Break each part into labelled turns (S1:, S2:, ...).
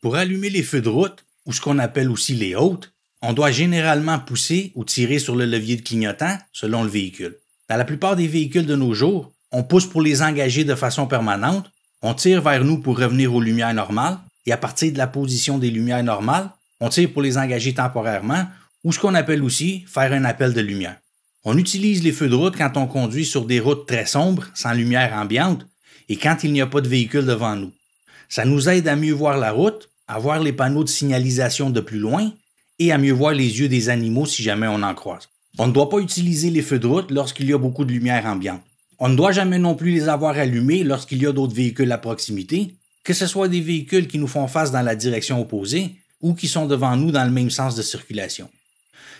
S1: Pour allumer les feux de route, ou ce qu'on appelle aussi les hautes, on doit généralement pousser ou tirer sur le levier de clignotant selon le véhicule. Dans la plupart des véhicules de nos jours, on pousse pour les engager de façon permanente, on tire vers nous pour revenir aux lumières normales, et à partir de la position des lumières normales, on tire pour les engager temporairement, ou ce qu'on appelle aussi faire un appel de lumière. On utilise les feux de route quand on conduit sur des routes très sombres, sans lumière ambiante, et quand il n'y a pas de véhicule devant nous. Ça nous aide à mieux voir la route, à voir les panneaux de signalisation de plus loin, et à mieux voir les yeux des animaux si jamais on en croise. On ne doit pas utiliser les feux de route lorsqu'il y a beaucoup de lumière ambiante. On ne doit jamais non plus les avoir allumés lorsqu'il y a d'autres véhicules à proximité, que ce soit des véhicules qui nous font face dans la direction opposée ou qui sont devant nous dans le même sens de circulation.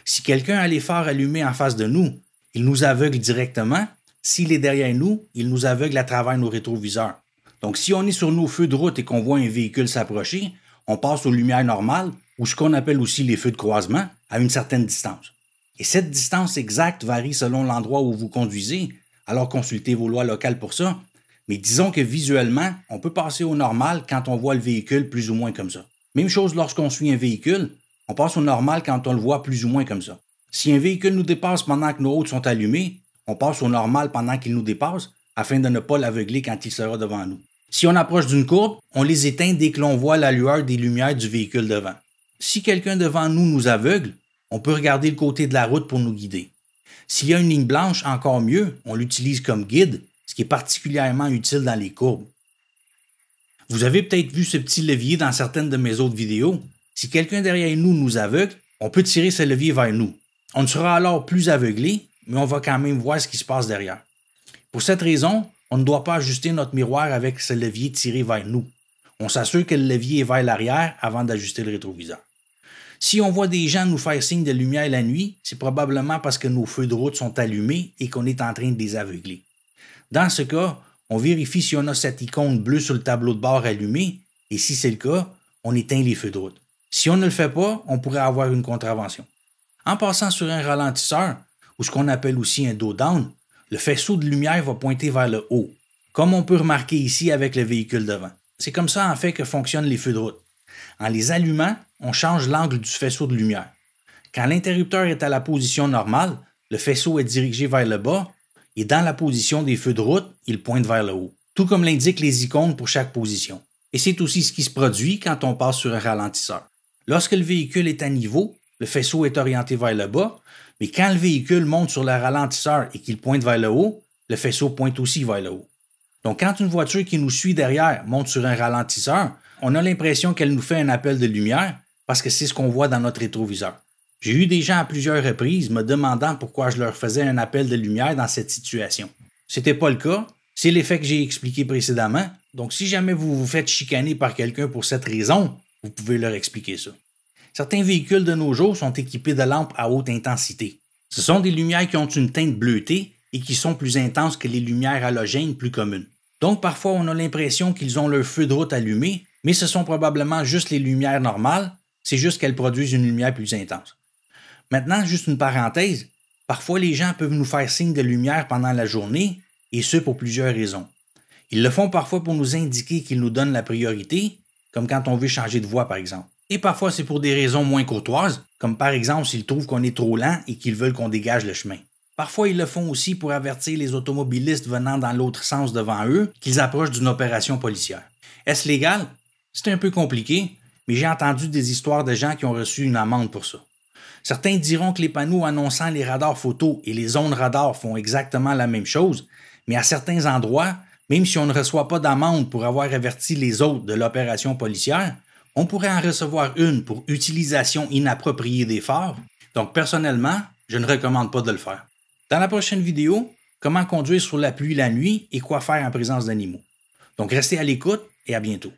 S1: Si quelqu'un a les phares allumés en face de nous, il nous aveugle directement. S'il est derrière nous, il nous aveugle à travers nos rétroviseurs. Donc si on est sur nos feux de route et qu'on voit un véhicule s'approcher, on passe aux lumières normales, ou ce qu'on appelle aussi les feux de croisement, à une certaine distance. Et cette distance exacte varie selon l'endroit où vous conduisez, alors consultez vos lois locales pour ça, mais disons que visuellement, on peut passer au normal quand on voit le véhicule plus ou moins comme ça. Même chose lorsqu'on suit un véhicule, on passe au normal quand on le voit plus ou moins comme ça. Si un véhicule nous dépasse pendant que nos hautes sont allumées, on passe au normal pendant qu'il nous dépasse, afin de ne pas l'aveugler quand il sera devant nous. Si on approche d'une courbe, on les éteint dès que l'on voit la lueur des lumières du véhicule devant. Si quelqu'un devant nous nous aveugle, on peut regarder le côté de la route pour nous guider. S'il y a une ligne blanche, encore mieux, on l'utilise comme guide, ce qui est particulièrement utile dans les courbes. Vous avez peut-être vu ce petit levier dans certaines de mes autres vidéos. Si quelqu'un derrière nous nous aveugle, on peut tirer ce levier vers nous. On ne sera alors plus aveuglé, mais on va quand même voir ce qui se passe derrière. Pour cette raison, on ne doit pas ajuster notre miroir avec ce levier tiré vers nous. On s'assure que le levier est vers l'arrière avant d'ajuster le rétroviseur. Si on voit des gens nous faire signe de lumière la nuit, c'est probablement parce que nos feux de route sont allumés et qu'on est en train de les aveugler. Dans ce cas, on vérifie si on a cette icône bleue sur le tableau de bord allumé et si c'est le cas, on éteint les feux de route. Si on ne le fait pas, on pourrait avoir une contravention. En passant sur un ralentisseur, ou ce qu'on appelle aussi un dos down, le faisceau de lumière va pointer vers le haut, comme on peut remarquer ici avec le véhicule devant. C'est comme ça en fait que fonctionnent les feux de route. En les allumant, on change l'angle du faisceau de lumière. Quand l'interrupteur est à la position normale, le faisceau est dirigé vers le bas et dans la position des feux de route, il pointe vers le haut, tout comme l'indiquent les icônes pour chaque position. Et c'est aussi ce qui se produit quand on passe sur un ralentisseur. Lorsque le véhicule est à niveau, le faisceau est orienté vers le bas, mais quand le véhicule monte sur le ralentisseur et qu'il pointe vers le haut, le faisceau pointe aussi vers le haut. Donc quand une voiture qui nous suit derrière monte sur un ralentisseur, on a l'impression qu'elle nous fait un appel de lumière parce que c'est ce qu'on voit dans notre rétroviseur. J'ai eu des gens à plusieurs reprises me demandant pourquoi je leur faisais un appel de lumière dans cette situation. C'était pas le cas, c'est l'effet que j'ai expliqué précédemment, donc si jamais vous vous faites chicaner par quelqu'un pour cette raison, vous pouvez leur expliquer ça. Certains véhicules de nos jours sont équipés de lampes à haute intensité. Ce sont des lumières qui ont une teinte bleutée et qui sont plus intenses que les lumières halogènes plus communes. Donc parfois on a l'impression qu'ils ont leur feu de route allumé, mais ce sont probablement juste les lumières normales, c'est juste qu'elles produisent une lumière plus intense. Maintenant, juste une parenthèse, parfois les gens peuvent nous faire signe de lumière pendant la journée, et ce pour plusieurs raisons. Ils le font parfois pour nous indiquer qu'ils nous donnent la priorité, comme quand on veut changer de voie par exemple. Et parfois c'est pour des raisons moins courtoises, comme par exemple s'ils trouvent qu'on est trop lent et qu'ils veulent qu'on dégage le chemin. Parfois ils le font aussi pour avertir les automobilistes venant dans l'autre sens devant eux qu'ils approchent d'une opération policière. Est-ce légal? C'est un peu compliqué, mais j'ai entendu des histoires de gens qui ont reçu une amende pour ça. Certains diront que les panneaux annonçant les radars photo et les zones radars font exactement la même chose, mais à certains endroits, même si on ne reçoit pas d'amende pour avoir averti les autres de l'opération policière, on pourrait en recevoir une pour utilisation inappropriée des phares. Donc personnellement, je ne recommande pas de le faire. Dans la prochaine vidéo, comment conduire sur la pluie la nuit et quoi faire en présence d'animaux. Donc restez à l'écoute et à bientôt.